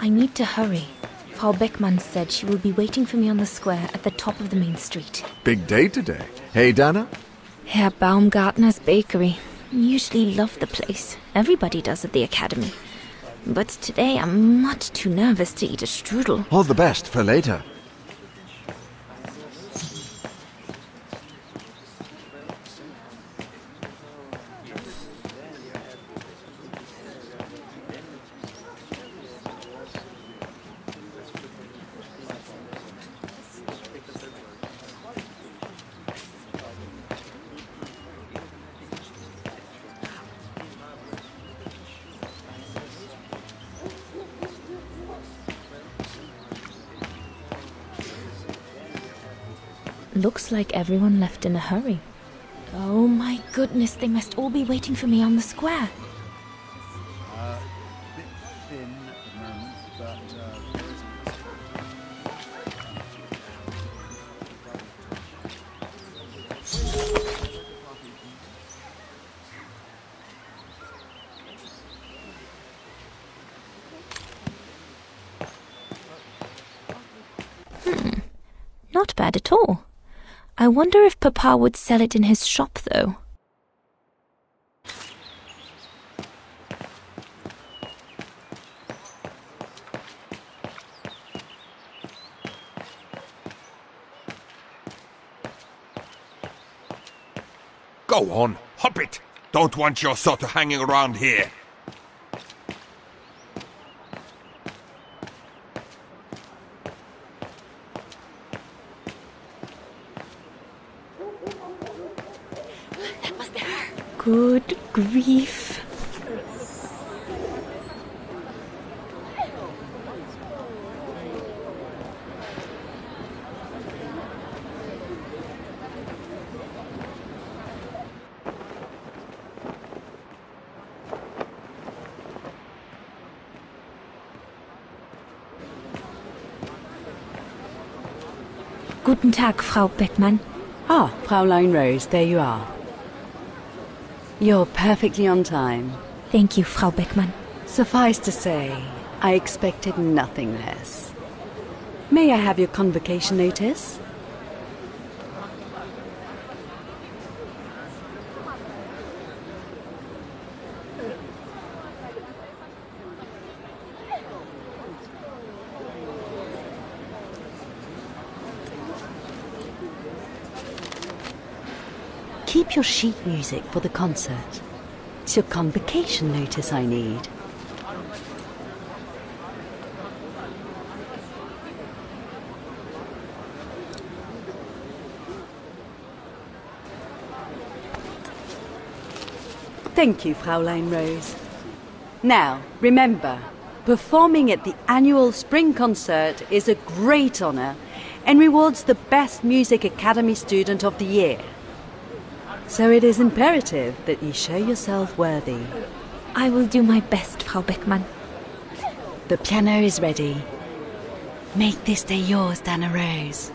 I need to hurry. Frau Beckmann said she will be waiting for me on the square at the top of the main street. Big day today. Hey, Dana? Herr Baumgartner's bakery. Usually love the place. Everybody does at the academy. But today I'm much too nervous to eat a strudel. All the best for later. Looks like everyone left in a hurry. Oh my goodness, they must all be waiting for me on the square. Bit thin at the moment, but there isn't. Not bad at all. I wonder if Papa would sell it in his shop, though. Go on, hop it! Don't want your sort of hanging around here. Good grief. Guten Tag, Frau Beckmann. Ah, Fräulein Rose, there you are. You're perfectly on time. Thank you, Frau Beckmann. Suffice to say, I expected nothing less. May I have your convocation notice? Keep your sheet music for the concert. It's your convocation notice I need. Thank you, Fräulein Rose. Now, remember, performing at the annual spring concert is a great honor and rewards the best Music Academy student of the year. So it is imperative that you show yourself worthy. I will do my best, Frau Beckmann. The piano is ready. Make this day yours, Dana Rose.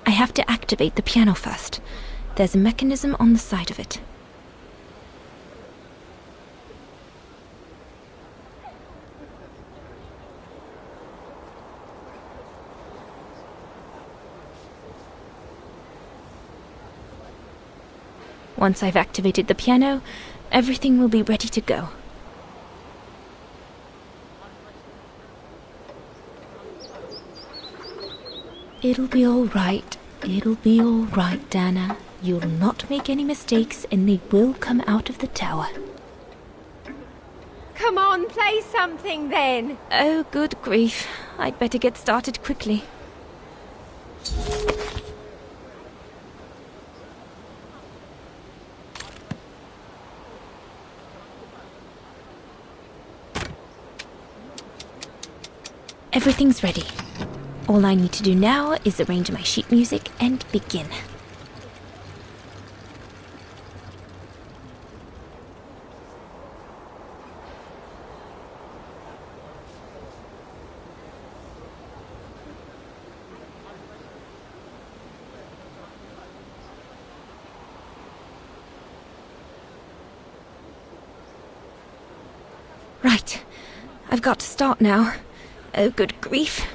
I have to activate the piano first. There's a mechanism on the side of it. Once I've activated the piano, everything will be ready to go. It'll be all right. It'll be all right, Dana. You'll not make any mistakes and they will come out of the tower. Come on, play something then. Oh, good grief. I'd better get started quickly. Everything's ready. All I need to do now is arrange my sheet music and begin. Right. I've got to start now. Oh, good grief.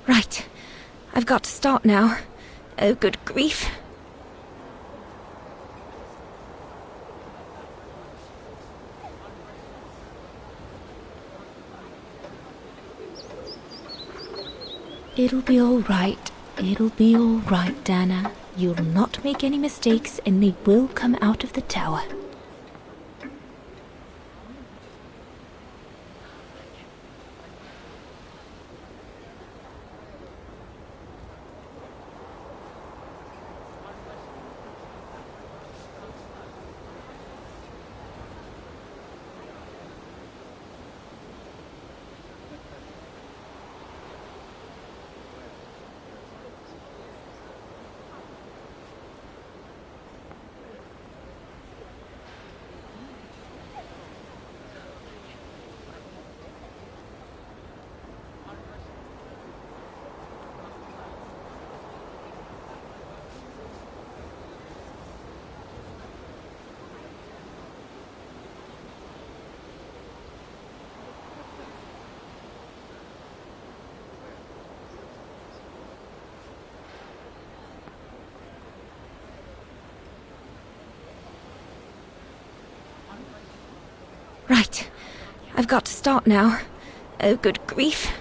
Right. I've got to start now. Oh, good grief. It'll be all right. It'll be all right, Dana. You'll not make any mistakes and they will come out of the tower. Right. I've got to start now. Oh, good grief.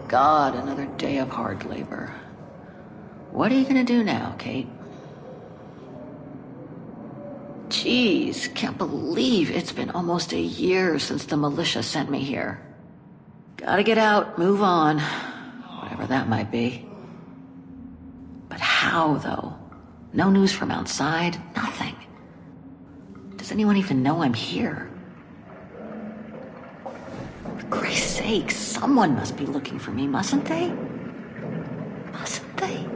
God, another day of hard labor. What are you gonna do now, Kate? Jeez, can't believe it's been almost a year since the militia sent me here. Gotta get out, move on, whatever that might be. But how, though? No news from outside, nothing. Does anyone even know I'm here? For Christ's sake, someone must be looking for me, mustn't they? Mustn't they?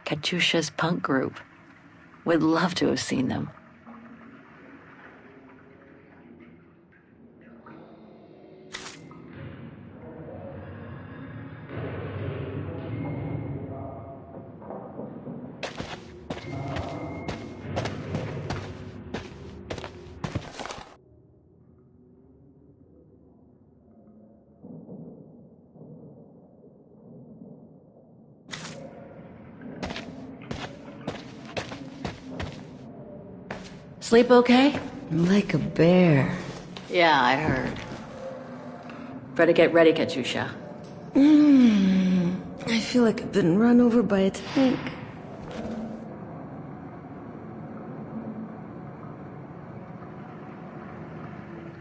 Katyusha's punk group. Would love to have seen them. Sleep okay? Like a bear. Yeah, I heard. Better get ready, Katyusha. I feel like I've been run over by a tank.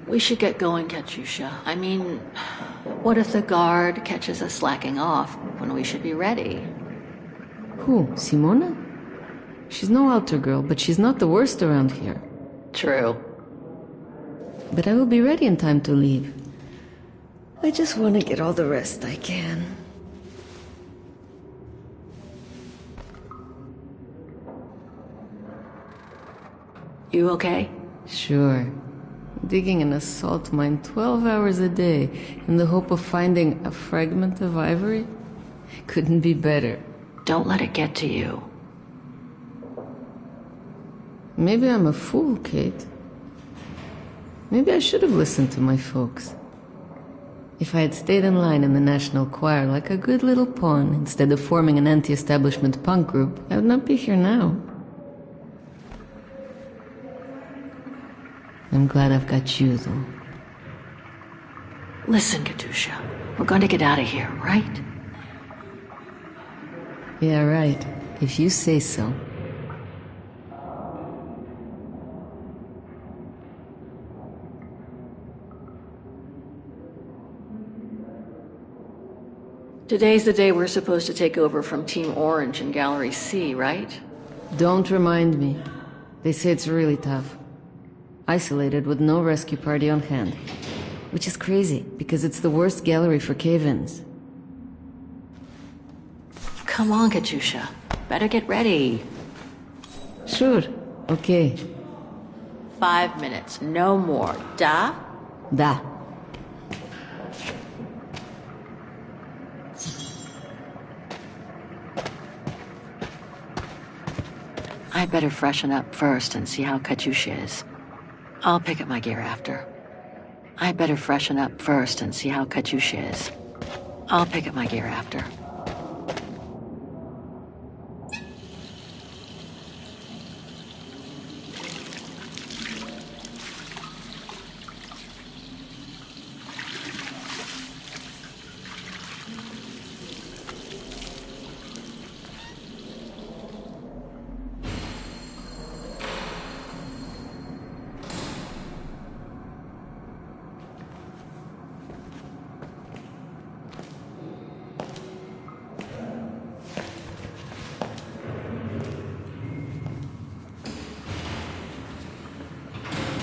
We should get going, Katyusha. I mean, what if the guard catches us slacking off when we should be ready? Who, Simona? She's no altar girl, but she's not the worst around here. True. But I will be ready in time to leave. I just want to get all the rest I can. You okay? Sure. Digging an assault mine 12 hours a day in the hope of finding a fragment of ivory? Couldn't be better. Don't let it get to you. Maybe I'm a fool, Kate. Maybe I should have listened to my folks. If I had stayed in line in the National Choir like a good little pawn instead of forming an anti-establishment punk group, I would not be here now. I'm glad I've got you, though. Listen, Katyusha, we're going to get out of here, right? Yeah, right. If you say so. Today's the day we're supposed to take over from Team Orange in Gallery C, right? Don't remind me. They say it's really tough. Isolated with no rescue party on hand. Which is crazy, because it's the worst gallery for cave-ins. Come on, Katyusha. Better get ready. Sure. Okay. 5 minutes, no more. Da? Da. I'd better freshen up first and see how Katyusha is. I'll pick up my gear after. I'd better freshen up first and see how Katyusha is. I'll pick up my gear after.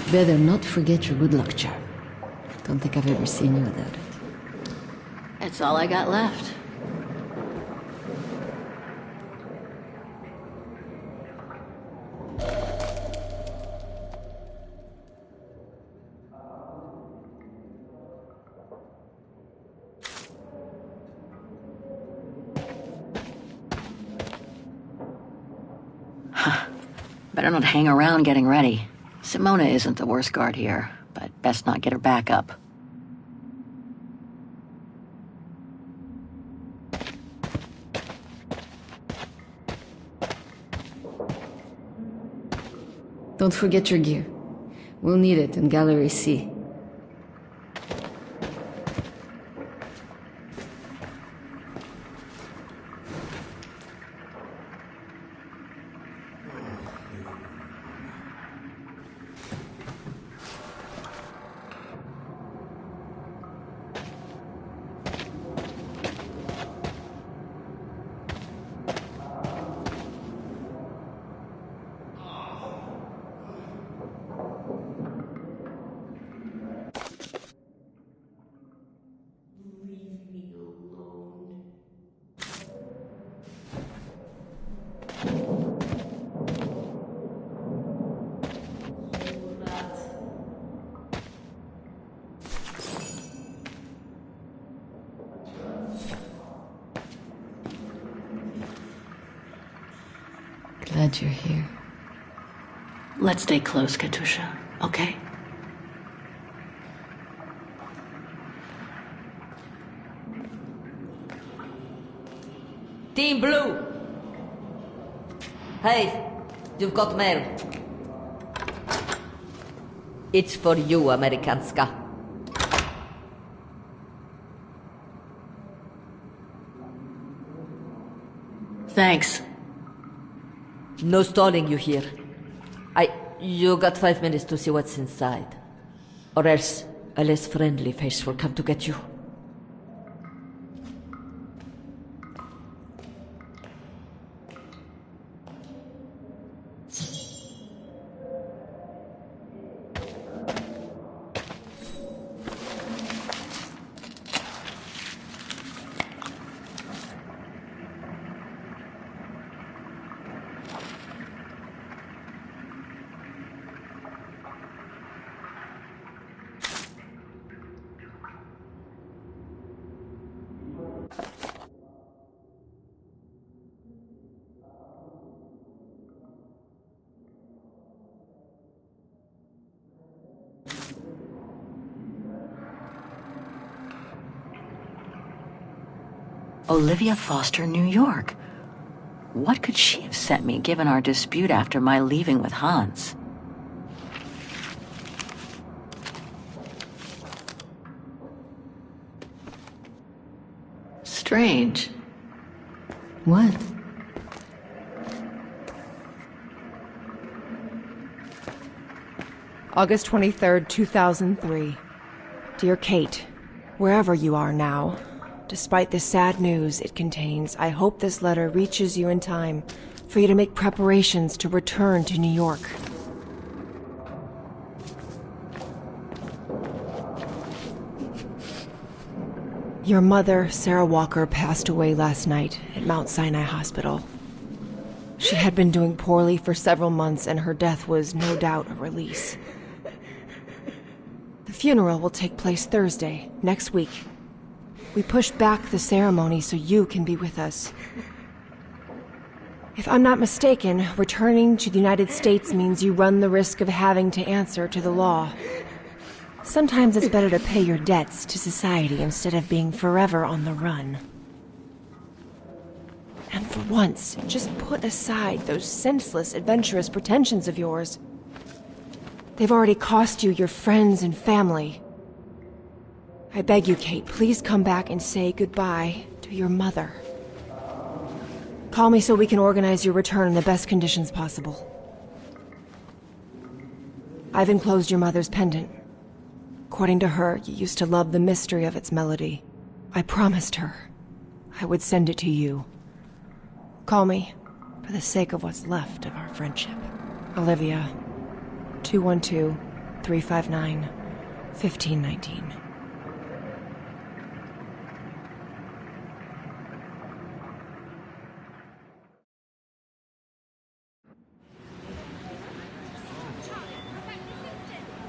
Better not forget your good luck charm. Don't think I've ever seen you without it. It's all I got left. Better not hang around getting ready. Simona isn't the worst guard here, but best not get her back up. Don't forget your gear. We'll need it in Gallery C. Glad you're here. Let's stay close, Katusha, okay? Team Blue! Hey, you've got mail. It's for you, Amerikanska. Thanks. No stalling you here. You got 5 minutes to see what's inside. Or else a less friendly face will come to get you. Olivia Foster, New York. What could she have sent me given our dispute after my leaving with Hans? Strange. What? August 23rd, 2003. Dear Kate, wherever you are now, despite the sad news it contains, I hope this letter reaches you in time for you to make preparations to return to New York. Your mother, Sarah Walker, passed away last night at Mount Sinai Hospital. She had been doing poorly for several months, and her death was no doubt a release. The funeral will take place Thursday, next week. We pushed back the ceremony so you can be with us. If I'm not mistaken, returning to the United States means you run the risk of having to answer to the law. Sometimes it's better to pay your debts to society instead of being forever on the run. And for once, just put aside those senseless, adventurous pretensions of yours. They've already cost you your friends and family. I beg you, Kate, please come back and say goodbye to your mother. Call me so we can organize your return in the best conditions possible. I've enclosed your mother's pendant. According to her, you used to love the mystery of its melody. I promised her I would send it to you. Call me, for the sake of what's left of our friendship. Olivia, 212-359-1519.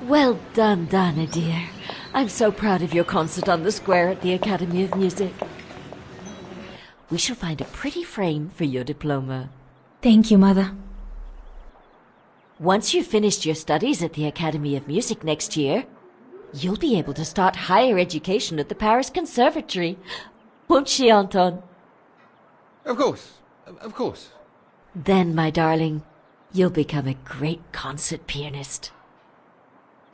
Well done, Dana, dear. I'm so proud of your concert on the square at the Academy of Music. We shall find a pretty frame for your diploma. Thank you, Mother. Once you've finished your studies at the Academy of Music next year, you'll be able to start higher education at the Paris Conservatory. Won't she, Anton? Of course. Of course. Then, my darling, you'll become a great concert pianist.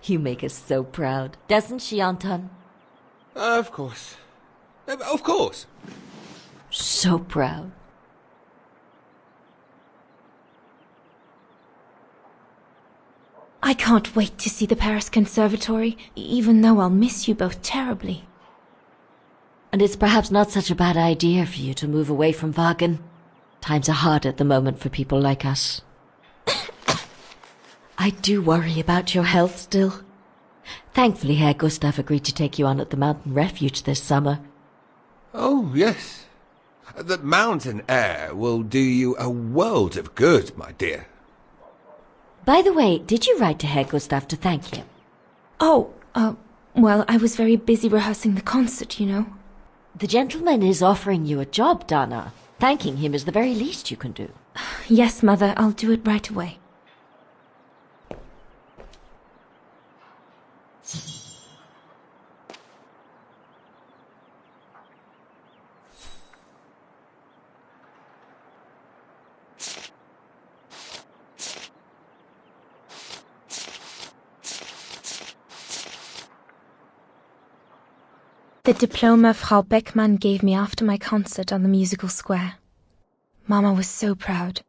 You make us so proud, doesn't she, Anton? Of course. Of course. So proud. I can't wait to see the Paris Conservatory, even though I'll miss you both terribly. And it's perhaps not such a bad idea for you to move away from Wagen. Times are hard at the moment for people like us. I do worry about your health still. Thankfully, Herr Gustav agreed to take you on at the mountain refuge this summer. Oh, yes. The mountain air will do you a world of good, my dear. By the way, did you write to Herr Gustav to thank him? Oh, well, I was very busy rehearsing the concert, you know. The gentleman is offering you a job, Dana. Thanking him is the very least you can do. Yes, Mother, I'll do it right away. The diploma Frau Beckmann gave me after my concert on the musical square. Mama was so proud.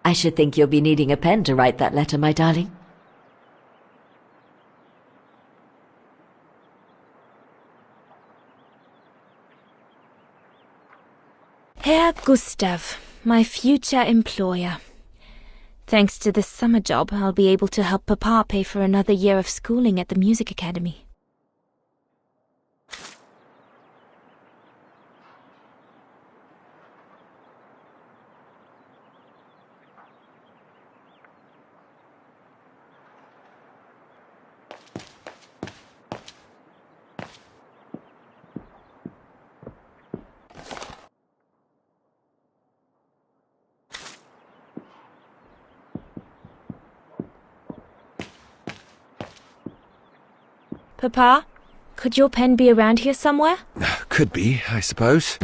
I should think you'll be needing a pen to write that letter, my darling. Herr Gustav, my future employer. Thanks to this summer job, I'll be able to help Papa pay for another year of schooling at the music academy. Papa, could your pen be around here somewhere? Could be, I suppose.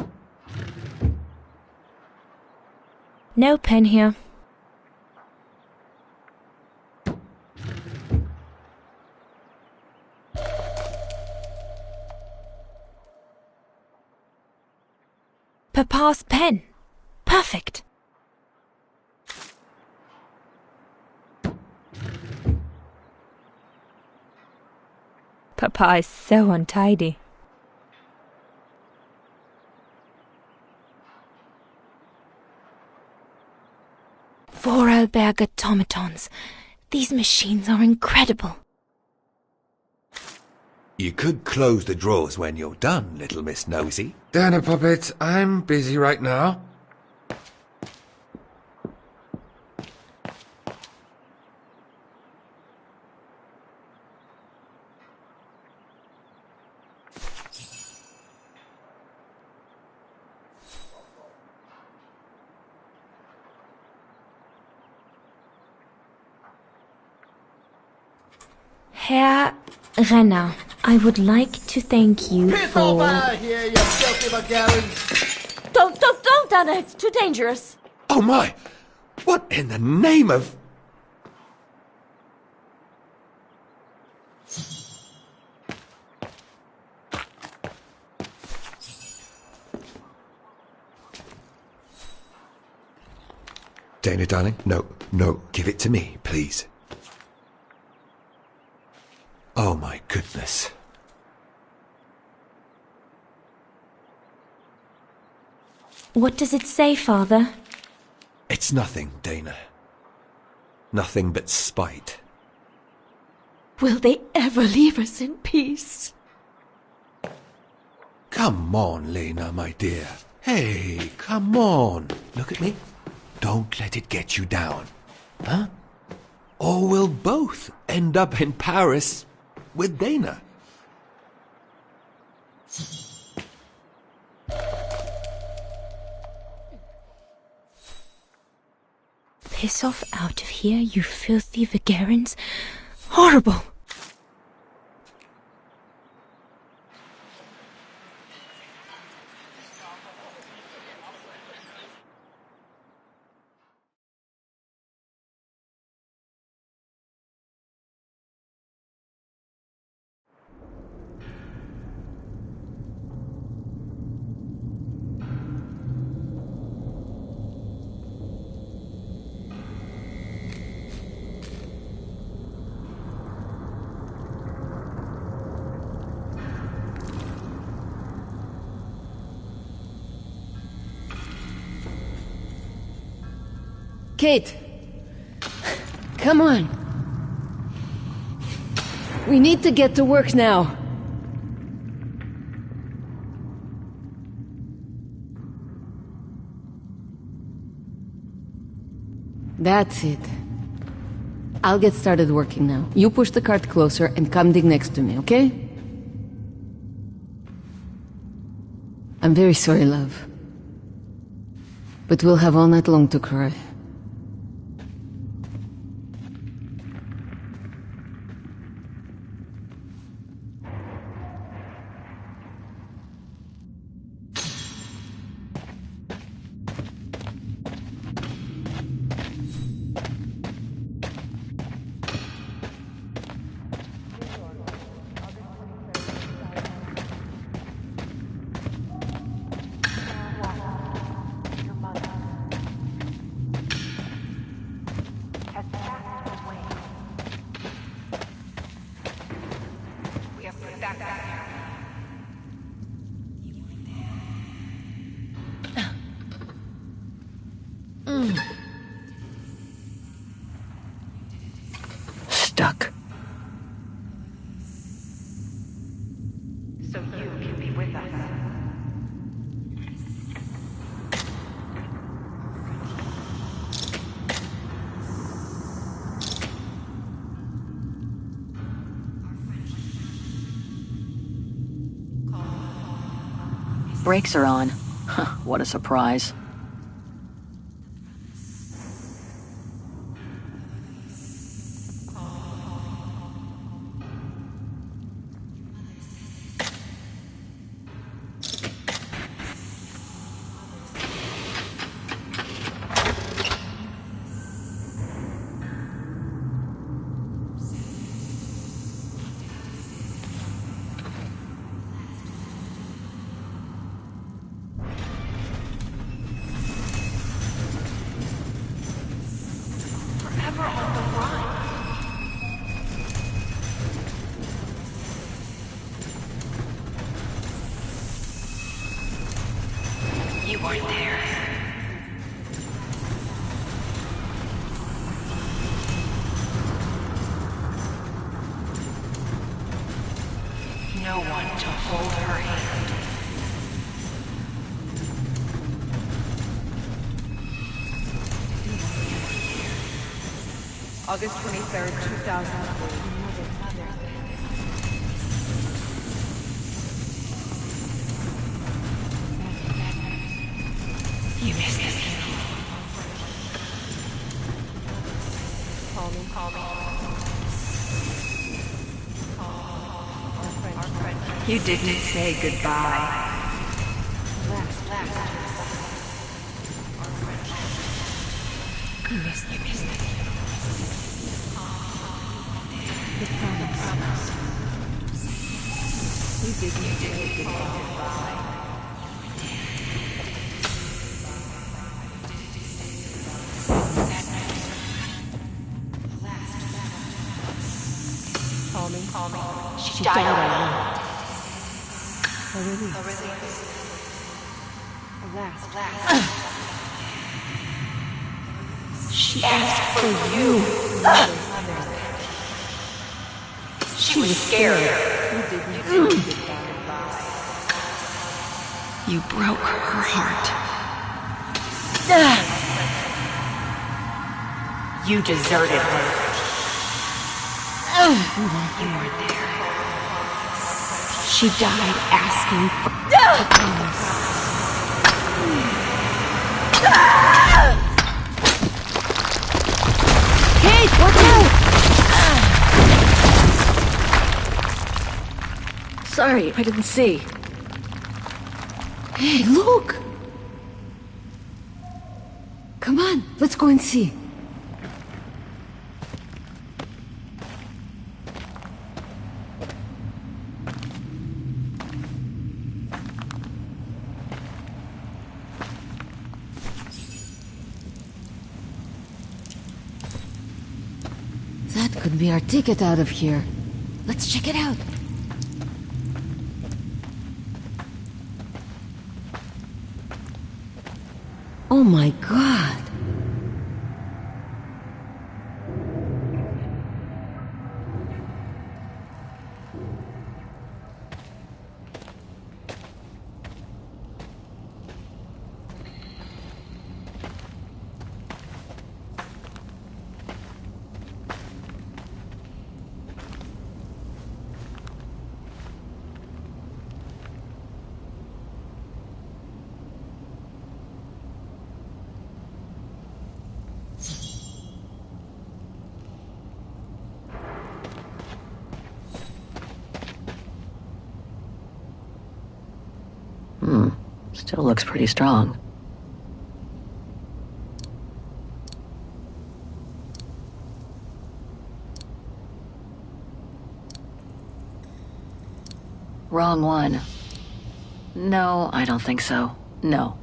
No pen here. Papa's pen. Perfect. Papa is so untidy. Vorarlberg automatons. These machines are incredible. You could close the drawers when you're done, little Miss Nosy. Dana Puppet, I'm busy right now. Herr Renner, I would like to thank you for... here, you filthy Bulgarians! Don't, Dana, it's too dangerous. Oh my! What in the name of... Dana, darling, no, give it to me, please. Oh my goodness. What does it say, Father? It's nothing, Dana. Nothing but spite. Will they ever leave us in peace? Come on, Lena, my dear. Hey, come on. Look at me. Don't let it get you down. Huh? Or we'll both end up in Paris with Dana. Piss off out of here, you filthy Vagarans. Horrible! Kate! Come on! We need to get to work now! That's it. I'll get started working now. You push the cart closer and come dig next to me, okay? I'm very sorry, love. But we'll have all night long to cry. Stuck. So you can be with us. Brakes are on. What a surprise. You weren't there. No one to hold her hand. August 23rd, 2004. You missed it. Call me, call me. Our friend. You didn't say goodbye. Last. Our friend. You missed it. The promise. You didn't say goodbye. Call me. She died alone. A release. Alas. She asked for you. She was scared. You didn't say goodbye. You broke her heart. You deserted her. You were there. She died asking for forgiveness. Kate, watch out! Sorry, I didn't see. Hey, look! Come on, let's go and see. That could be our ticket out of here. Let's check it out. Oh my god! Still looks pretty strong. Wrong one. No, I don't think so. No.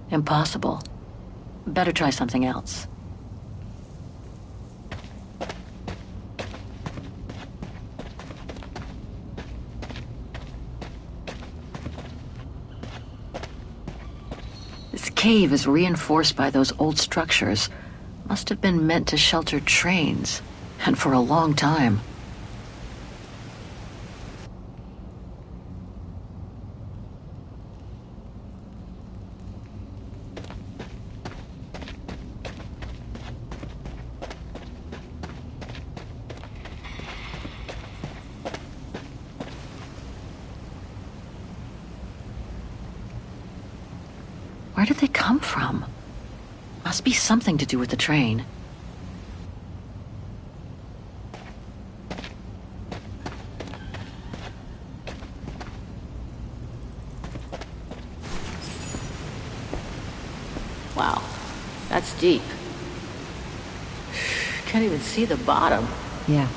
Impossible. Better try something else. This cave is reinforced by those old structures. Must have been meant to shelter trains, and for a long time. Where did they come from? Must be something to do with the train. Wow, that's deep. Can't even see the bottom. Yeah.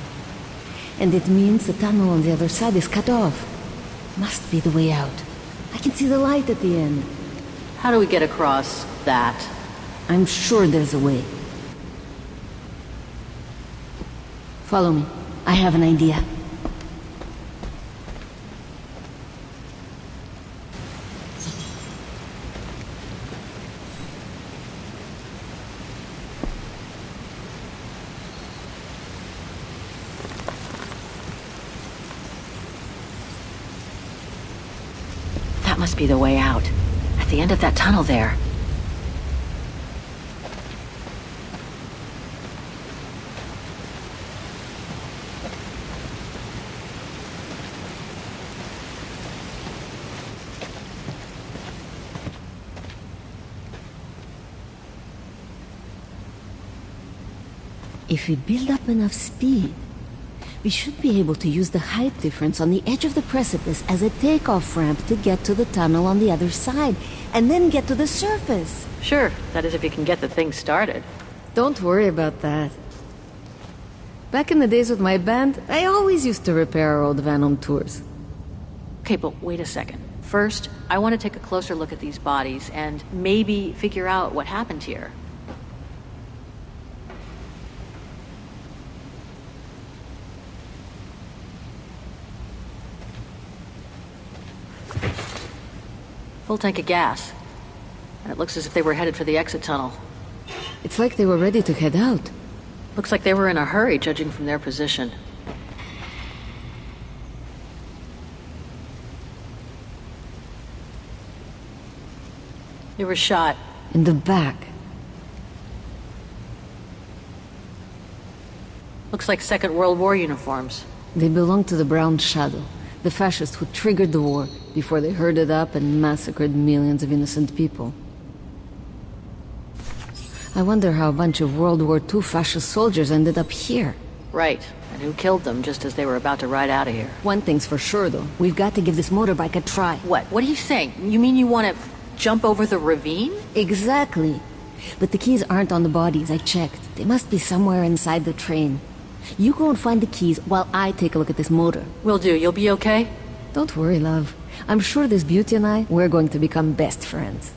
And it means the tunnel on the other side is cut off. Must be the way out. I can see the light at the end. How do we get across that? I'm sure there's a way. Follow me. I have an idea. That must be the way out. At the end of that tunnel there. If we build up enough speed, we should be able to use the height difference on the edge of the precipice as a takeoff ramp to get to the tunnel on the other side, and then get to the surface. Sure, that is if you can get the thing started. Don't worry about that. Back in the days with my band, I always used to repair our old van on tours. Okay, but wait a second. First, I want to take a closer look at these bodies and maybe figure out what happened here. Full tank of gas. And it looks as if they were headed for the exit tunnel. It's like they were ready to head out. Looks like they were in a hurry, judging from their position. You were shot. In the back. Looks like Second World War uniforms. They belong to the Brown Shadow, the fascists who triggered the war before they herded up and massacred millions of innocent people. I wonder how a bunch of World War II fascist soldiers ended up here. Right. And who killed them just as they were about to ride out of here? One thing's for sure, though. We've got to give this motorbike a try. What? What are you saying? You mean you want to jump over the ravine? Exactly. But the keys aren't on the bodies, I checked. They must be somewhere inside the train. You go and find the keys while I take a look at this motor. Will do. You'll be okay? Don't worry, love. I'm sure this beauty and I, we're going to become best friends.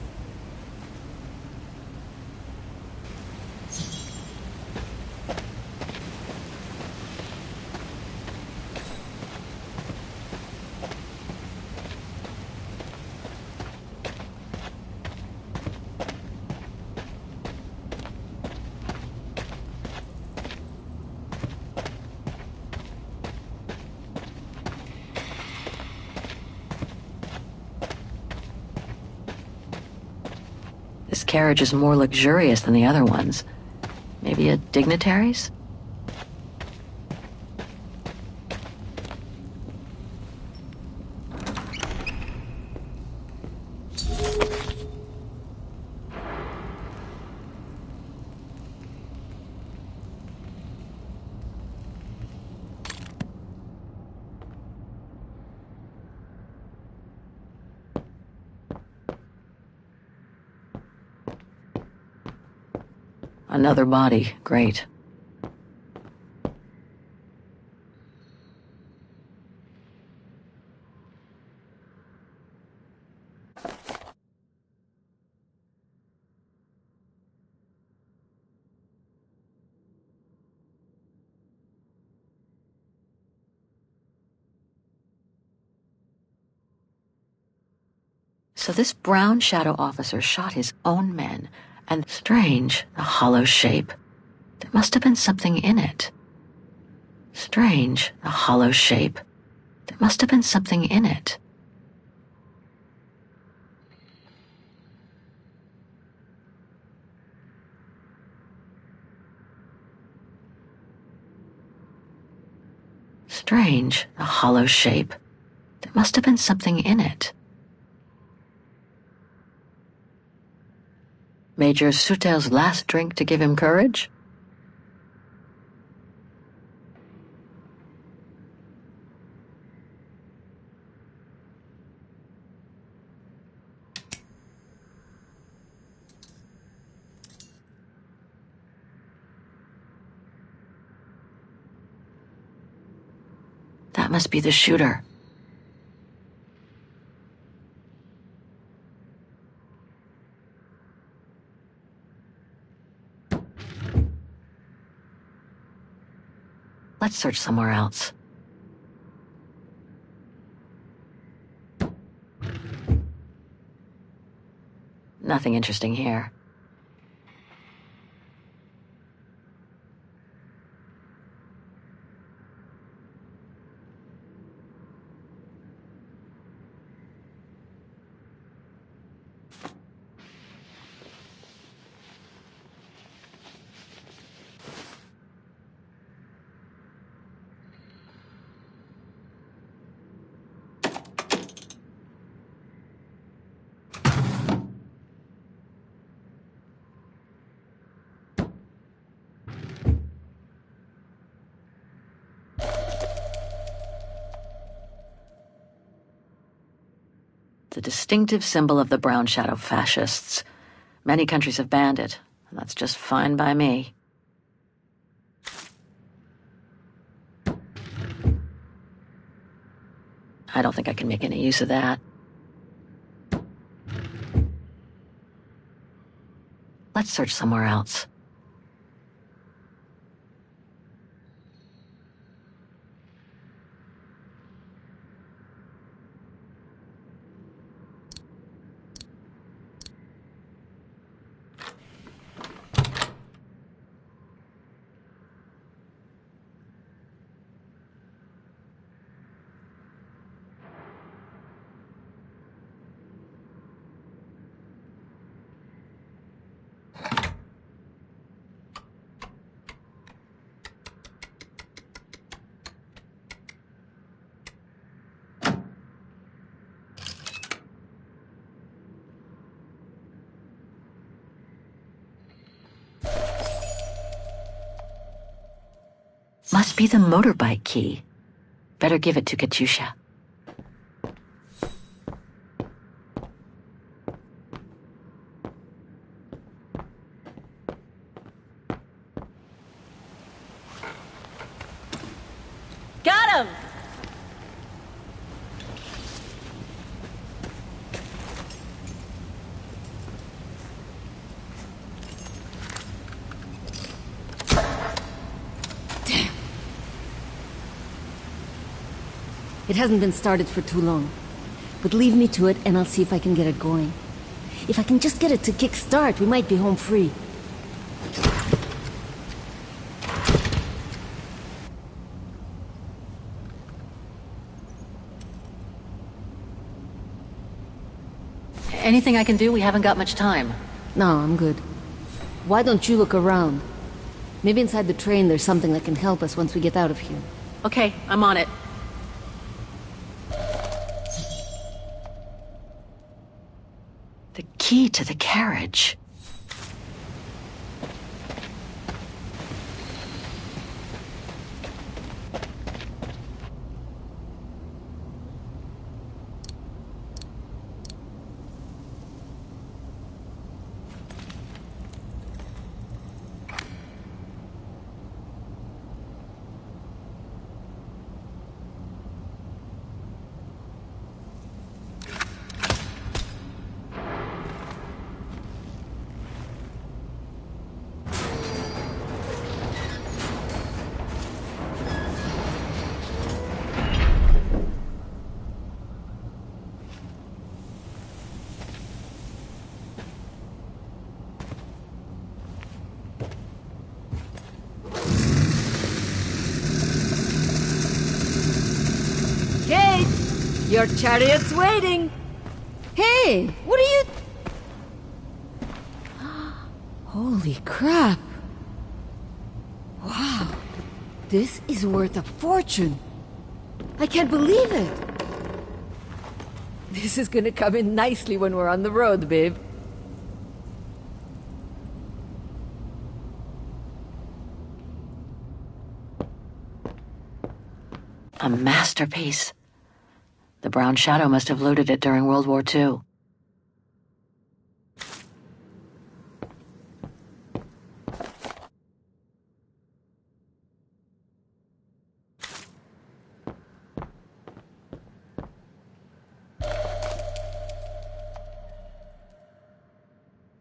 This carriage is more luxurious than the other ones. Maybe a dignitary's? Another body. Great. So this Brown Shadow officer shot his own men, and strange, the hollow shape. There must have been something in it. Strange, the hollow shape. There must have been something in it. Strange, the hollow shape. There must have been something in it. Major Sutel's last drink to give him courage? That must be the shooter. Let's search somewhere else. Nothing interesting here. The distinctive symbol of the Brown Shadow fascists. Many countries have banned it, and that's just fine by me. I don't think I can make any use of that. Let's search somewhere else. Must be the motorbike key. Better give it to Katusha. Got him! It hasn't been started for too long. But leave me to it and I'll see if I can get it going. If I can just get it to kick-start, we might be home free. Anything I can do? We haven't got much time. No, I'm good. Why don't you look around? Maybe inside the train there's something that can help us once we get out of here. Okay, I'm on it. The key to the carriage. Kate! Your chariot's waiting! Hey! What are you... Holy crap! Wow! This is worth a fortune! I can't believe it! This is gonna come in nicely when we're on the road, babe. A masterpiece. The Brown Shadow must have looted it during World War II.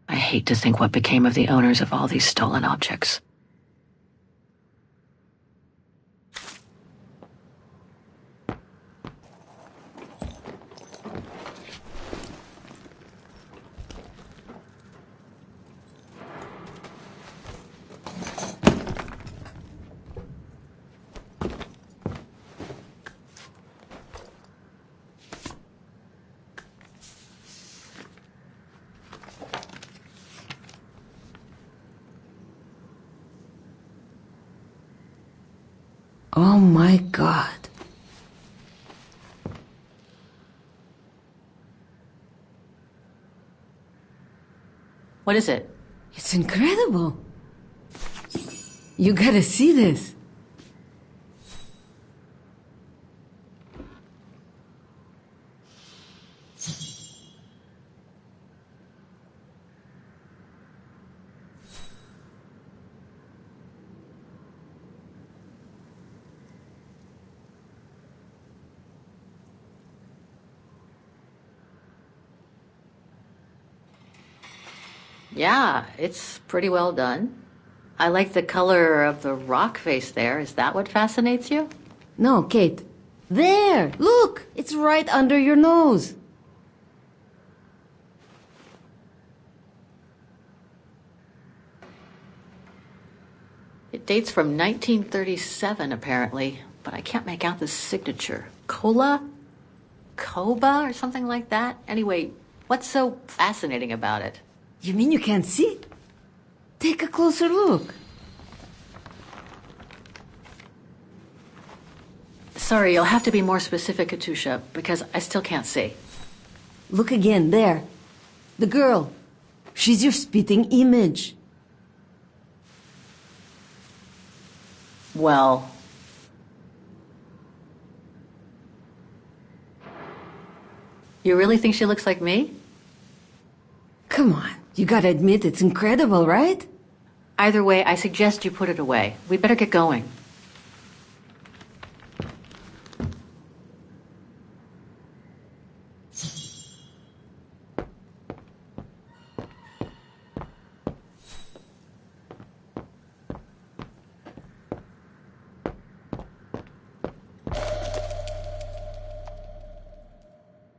I hate to think what became of the owners of all these stolen objects. Oh my god. What is it? It's incredible. You gotta see this. Yeah, it's pretty well done. I like the color of the rock face there. Is that what fascinates you? No, Kate. There! Look! It's right under your nose. It dates from 1937, apparently, but I can't make out the signature. Cola? Koba or something like that? Anyway, what's so fascinating about it? You mean you can't see? Take a closer look. Sorry, you'll have to be more specific, Katusha, because I still can't see. Look again, there. The girl. She's your spitting image. Well, You really think she looks like me? Come on, you gotta admit it's incredible, right? Either way, I suggest you put it away. We'd better get going.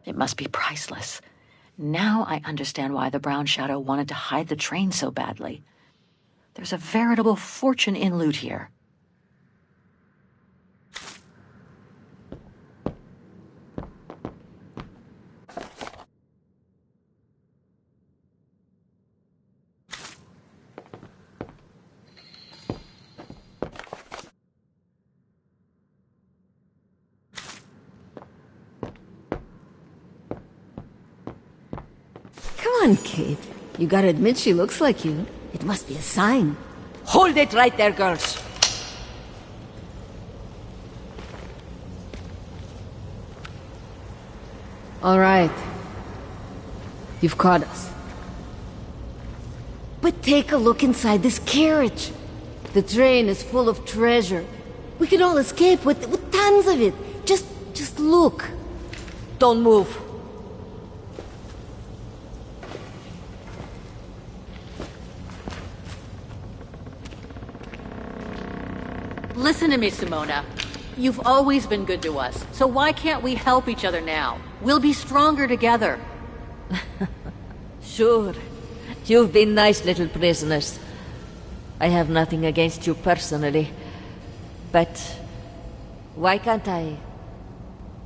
It must be priceless. Now I understand why the Brown Shadow wanted to hide the train so badly. There's a veritable fortune in loot here. Come on, Kate. You gotta admit she looks like you. It must be a sign. Hold it right there, girls. All right. You've caught us. But take a look inside this carriage. The train is full of treasure. We can all escape with tons of it. Just look. Don't move. Listen to me, Simona. You've always been good to us, so why can't we help each other now? We'll be stronger together. Sure. You've been nice little prisoners. I have nothing against you personally. But why can't I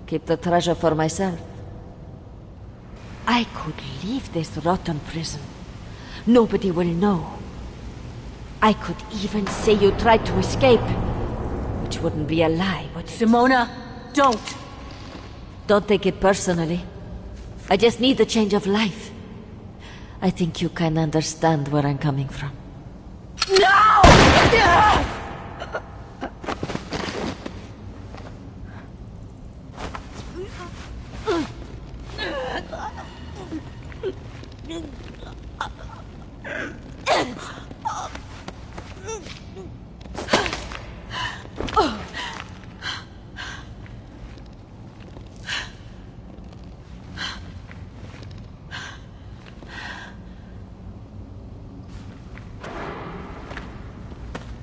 keep the treasure for myself? I could leave this rotten prison. Nobody will know. I could even say you tried to escape. Which wouldn't be a lie, would it? Simona, don't! Don't take it personally. I just need a change of life. I think you can understand where I'm coming from. No!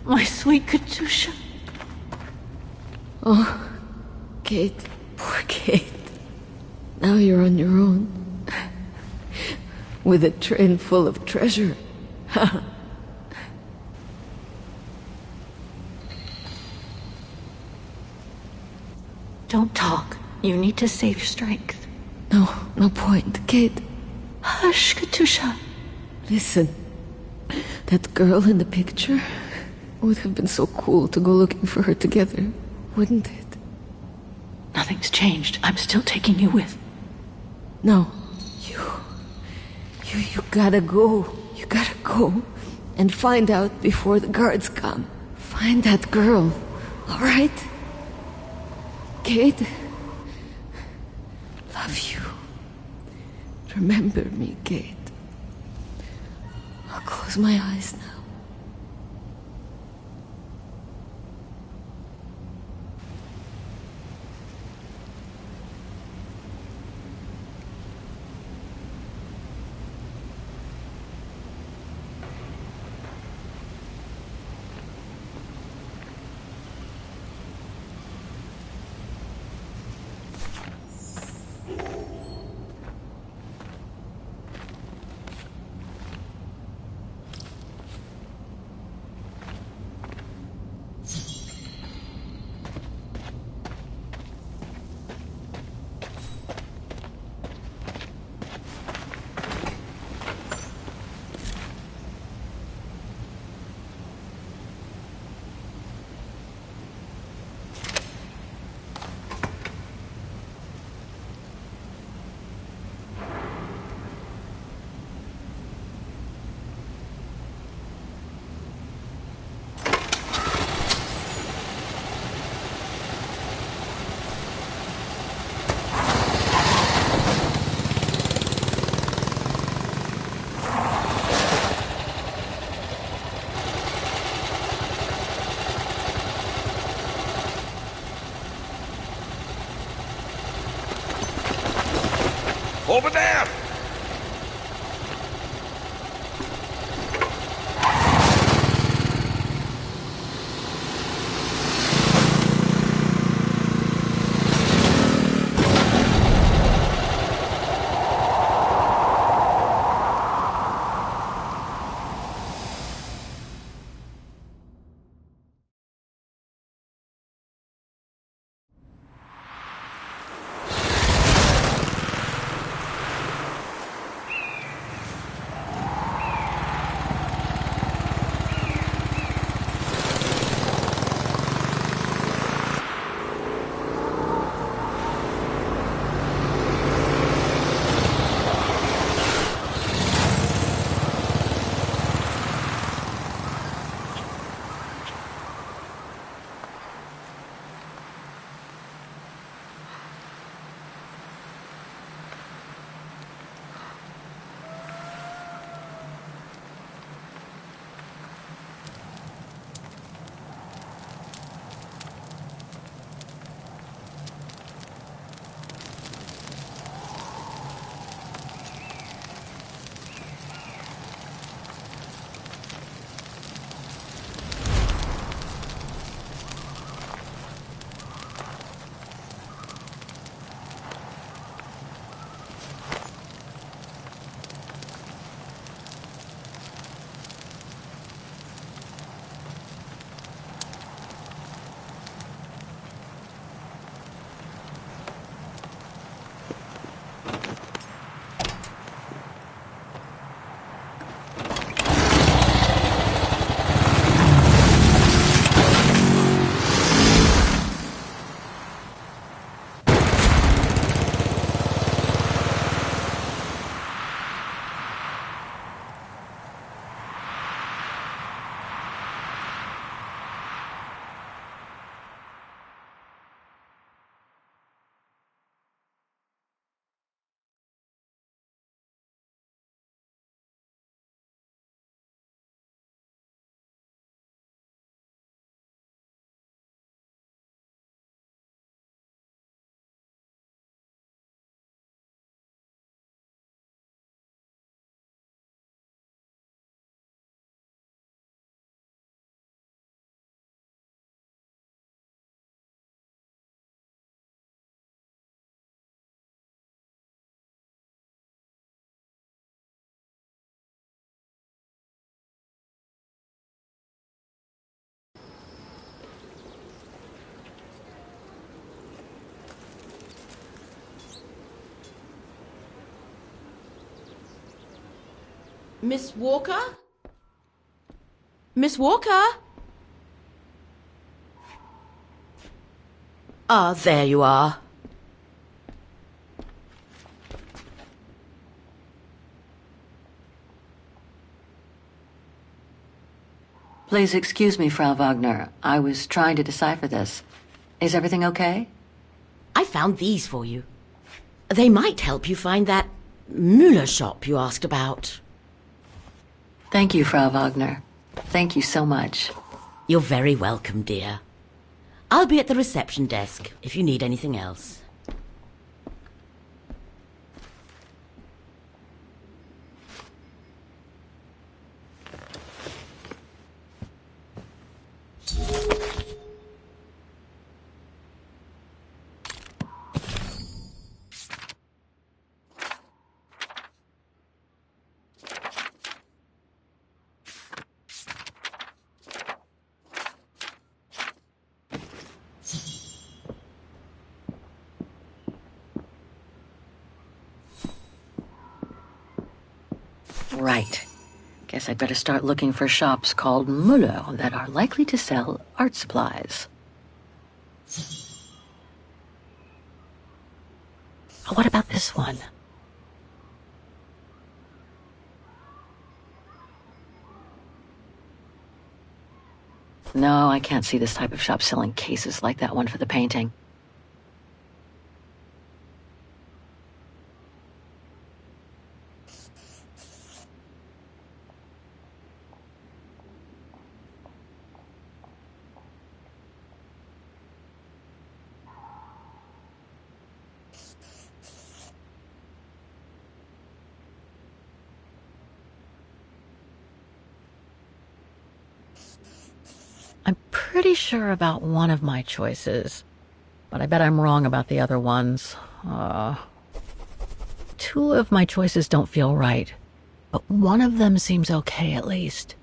My sweet Katusha. Oh, Kate. Poor Kate. Now you're on your own. With a train full of treasure. Don't talk. You need to save your strength. No point, Kate. Hush, Katusha. Listen. That girl in the picture would have been so cool to go looking for her together, wouldn't it? Nothing's changed. I'm still taking you with. No. You gotta go. You gotta go and find out before the guards come. Find that girl, all right? Kate? Love you. Remember me, Kate. I'll close my eyes now. over there! Miss Walker? Miss Walker? Ah, there you are. Please excuse me, Frau Wagner. I was trying to decipher this. Is everything okay? I found these for you. They might help you find that Müller shop you asked about. Thank you, Frau Wagner. Thank you so much. You're very welcome, dear. I'll be at the reception desk if you need anything else. Right. Guess I'd better start looking for shops called Müller that are likely to sell art supplies. What about this one? No, I can't see this type of shop selling cases like that one for the painting. pretty sure about one of my choices, but I bet I'm wrong about the other ones. Two of my choices don't feel right, but one of them seems okay at least.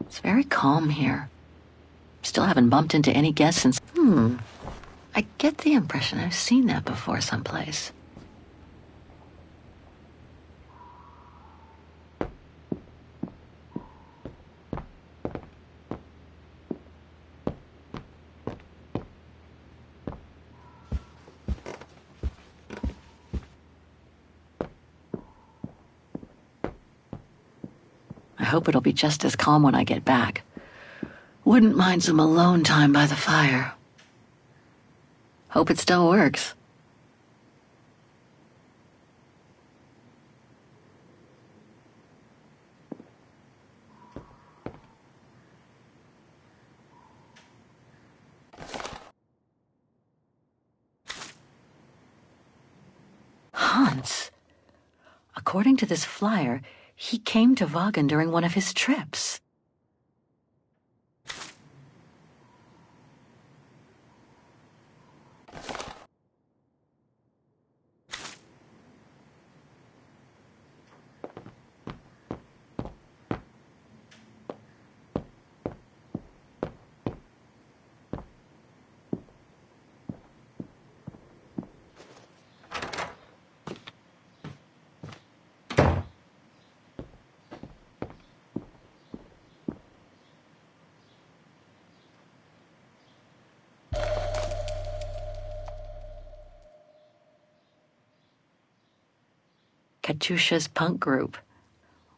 It's very calm here. Still haven't bumped into any guests since... I get the impression I've seen that before someplace. I hope it'll be just as calm when I get back. Wouldn't mind some alone time by the fire. Hope it still works. Hans. According to this flyer, he came to Vaughan during one of his trips. Katyusha's punk group.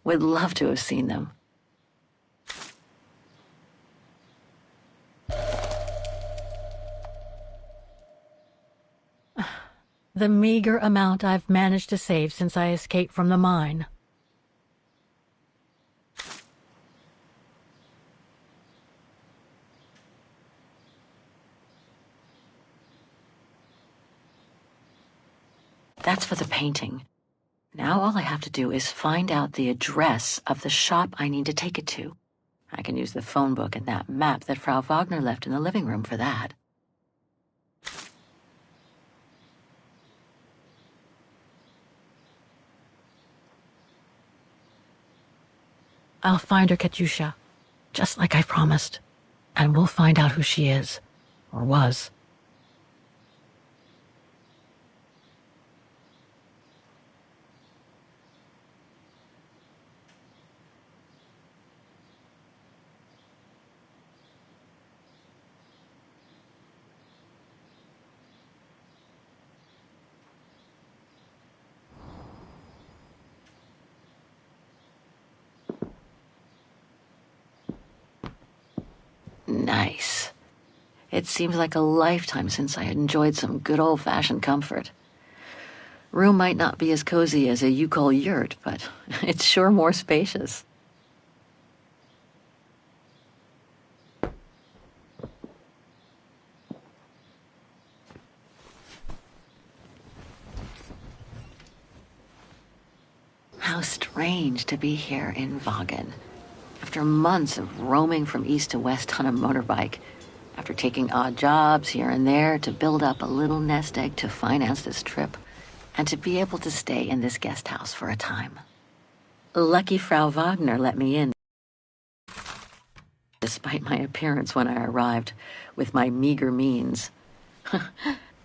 Would love to have seen them. The meager amount I've managed to save since I escaped from the mine. That's for the painting. Now all I have to do is find out the address of the shop I need to take it to. I can use the phone book and that map that Frau Wagner left in the living room for that. I'll find her, Katyusha, just like I promised, and we'll find out who she is, or was. Nice. It seems like a lifetime since I enjoyed some good old-fashioned comfort. Room might not be as cozy as a you-call yurt, but it's sure more spacious. How strange to be here in Vaughan. After months of roaming from east to west on a motorbike, after taking odd jobs here and there to build up a little nest egg to finance this trip, and to be able to stay in this guest house for a time. Lucky Frau Wagner let me in. despite my appearance when I arrived, with my meager means.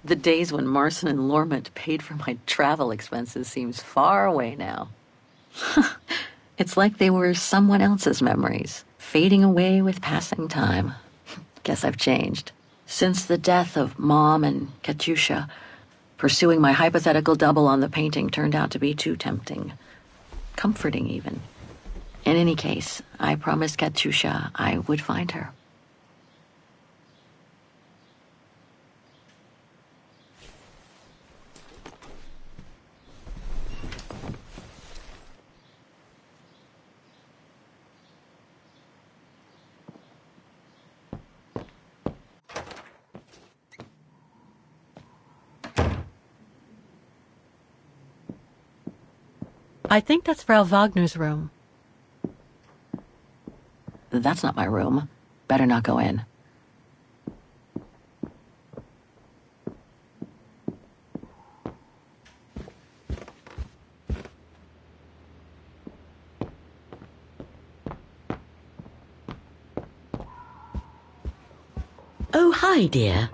The days when Marson and Lormont paid for my travel expenses seems far away now. It's like they were someone else's memories, fading away with passing time. Guess I've changed. Since the death of Mom and Katyusha, pursuing my hypothetical double on the painting turned out to be too tempting. Comforting, even. In any case, I promised Katyusha I would find her. I think that's Frau Wagner's room. That's not my room. Better not go in. Oh, hi, dear.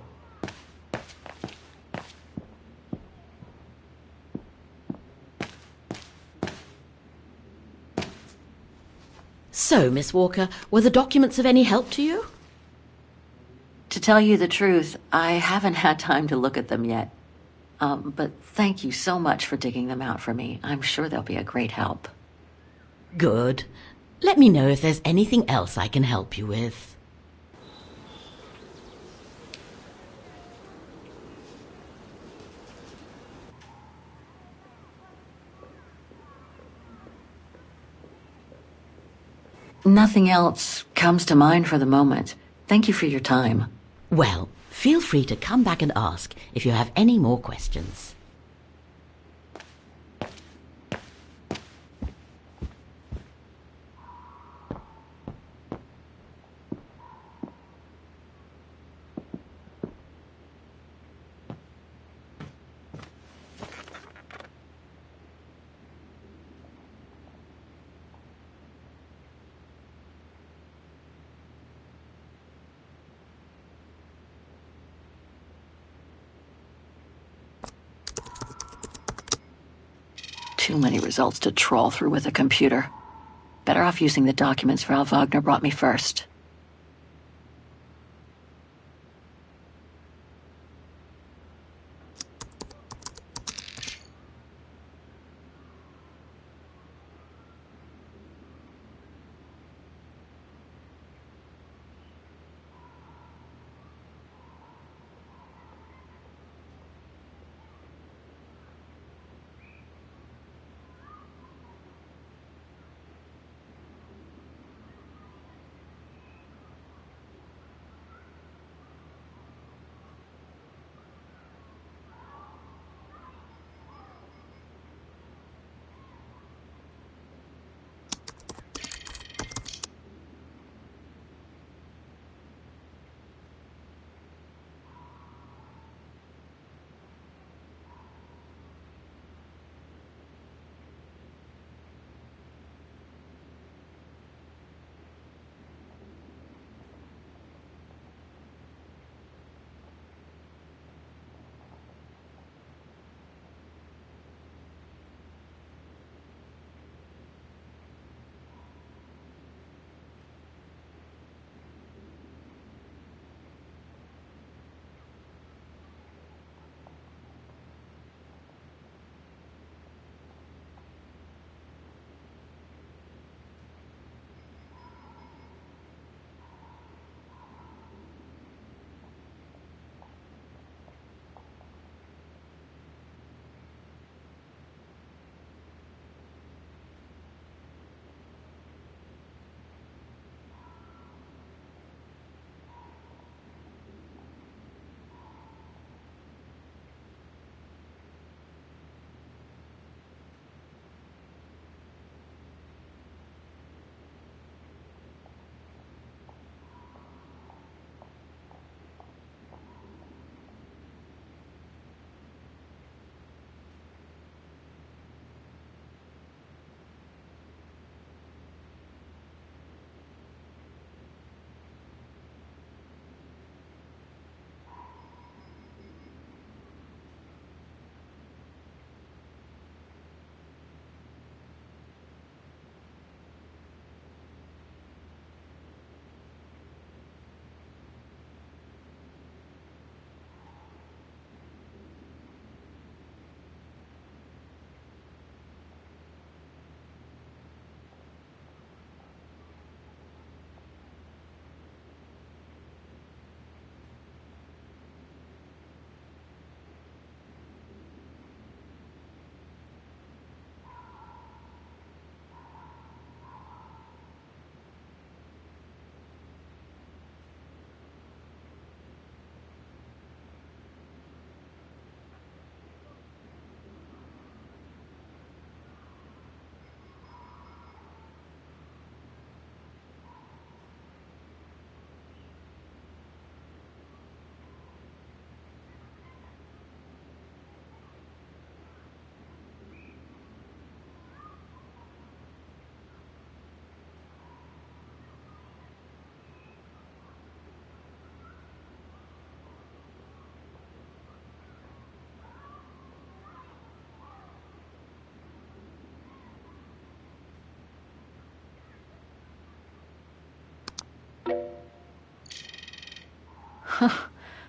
So, Miss Walker, were the documents of any help to you? To tell you the truth, I haven't had time to look at them yet. But thank you so much for digging them out for me. I'm sure they'll be a great help. Good. Let me know if there's anything else I can help you with. Nothing else comes to mind for the moment. Thank you for your time. Well, feel free to come back and ask if you have any more questions. Too many results to trawl through with a computer. Better off using the documents Frau Wagner brought me first.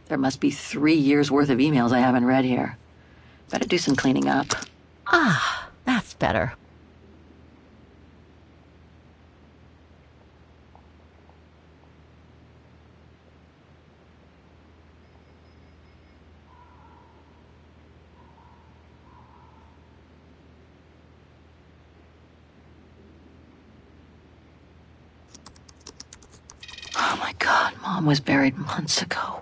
There must be 3 years' worth of emails I haven't read here. Better do some cleaning up. Ah, that's better. Oh my God, Mom was buried months ago.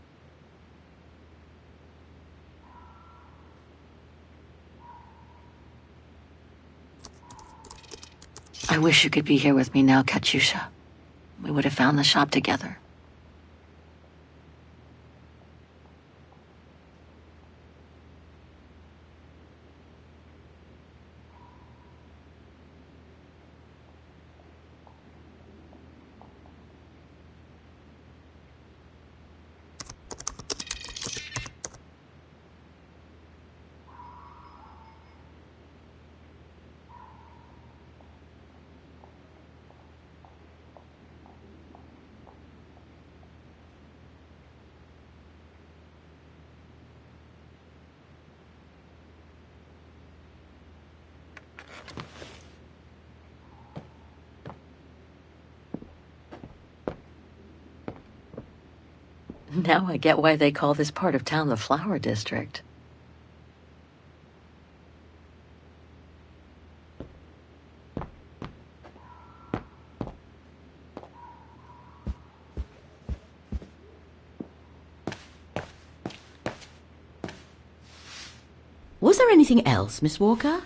I wish you could be here with me now, Katyusha. We would have found the shop together. Now I get why they call this part of town the Flower District. Was there anything else, Miss Walker?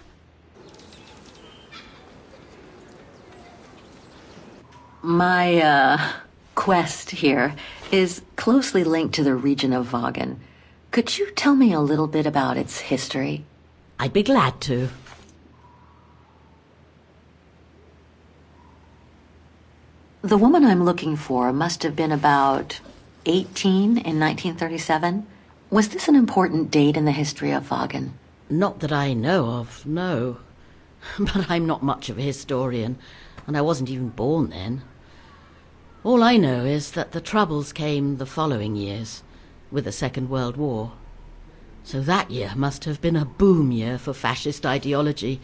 My, quest here is closely linked to the region of Vagan. Could you tell me a little bit about its history? I'd be glad to. The woman I'm looking for must have been about 18 in 1937. Was this an important date in the history of Vagan? Not that I know of, no. But I'm not much of a historian, and I wasn't even born then. All I know is that the Troubles came the following years, with the Second World War. So that year must have been a boom year for fascist ideology,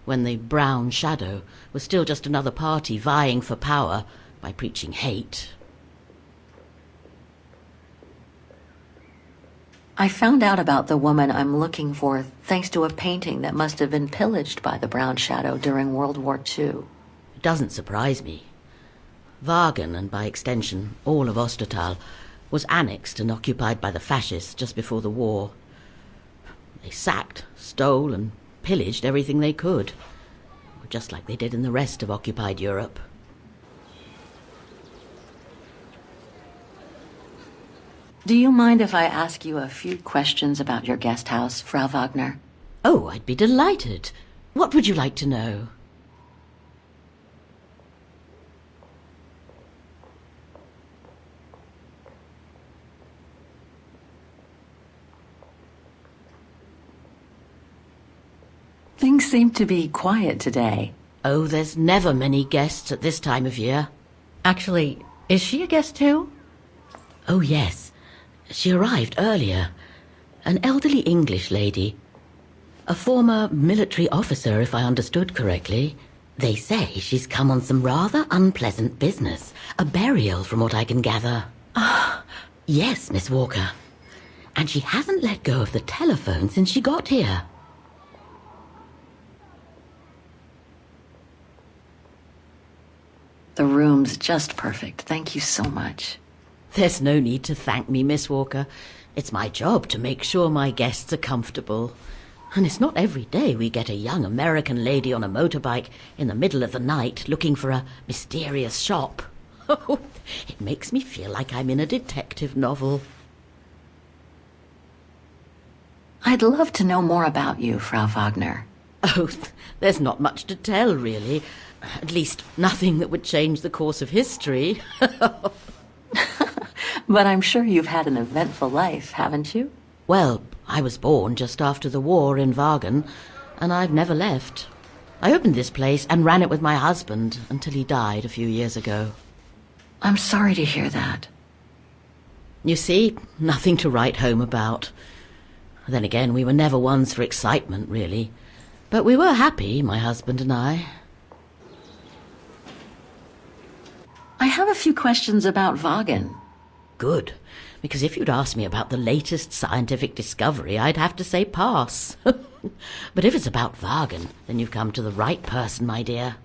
when the Brown Shadow was still just another party vying for power by preaching hate. I found out about the woman I'm looking for thanks to a painting that must have been pillaged by the Brown Shadow during World War II. It doesn't surprise me. Vagan, and by extension all of Ostertal, was annexed and occupied by the fascists just before the war. They sacked, stole and pillaged everything they could, just like they did in the rest of occupied Europe. Do you mind if I ask you a few questions about your guest house, Frau Wagner? Oh, I'd be delighted. What would you like to know? Things seem to be quiet today. Oh, there's never many guests at this time of year. Actually, is she a guest too? Oh, yes. She arrived earlier. An elderly English lady. A former military officer, if I understood correctly. They say she's come on some rather unpleasant business. A burial, from what I can gather. Yes, Miss Walker. And she hasn't let go of the telephone since she got here. The room's just perfect. Thank you so much. There's no need to thank me, Miss Walker. It's my job to make sure my guests are comfortable. And it's not every day we get a young American lady on a motorbike in the middle of the night looking for a mysterious shop. It makes me feel like I'm in a detective novel. I'd love to know more about you, Frau Wagner. Oh, there's not much to tell, really. At least nothing that would change the course of history. But I'm sure you've had an eventful life, haven't you? Well, I was born just after the war in Vagan, and I've never left. I opened this place and ran it with my husband until he died a few years ago. I'm sorry to hear that. You see, nothing to write home about. Then again, we were never ones for excitement, really. But we were happy, my husband and I. I have a few questions about Vagen. Good, because if you'd asked me about the latest scientific discovery, I'd have to say pass. But if it's about Vagen, then you've come to the right person, my dear.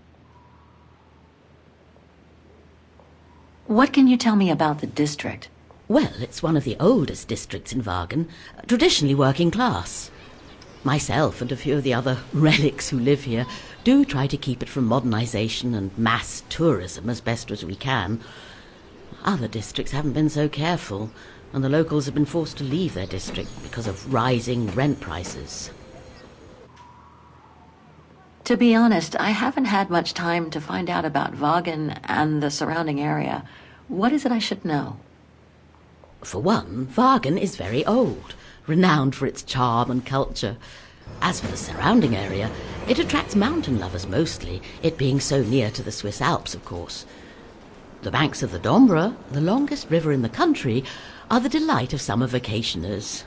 What can you tell me about the district? Well, it's one of the oldest districts in Vagen, traditionally working class. Myself and a few of the other relics who live here do try to keep it from modernization and mass tourism as best as we can. Other districts haven't been so careful, and the locals have been forced to leave their district because of rising rent prices. To be honest, I haven't had much time to find out about Vagen and the surrounding area. What is it I should know? For one, Vagen is very old, renowned for its charm and culture. As for the surrounding area, it attracts mountain lovers mostly, it being so near to the Swiss Alps, of course. The banks of the Dombra, the longest river in the country, are the delight of summer vacationers.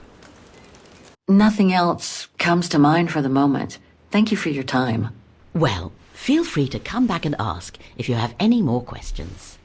Nothing else comes to mind for the moment. Thank you for your time. Well, feel free to come back and ask if you have any more questions.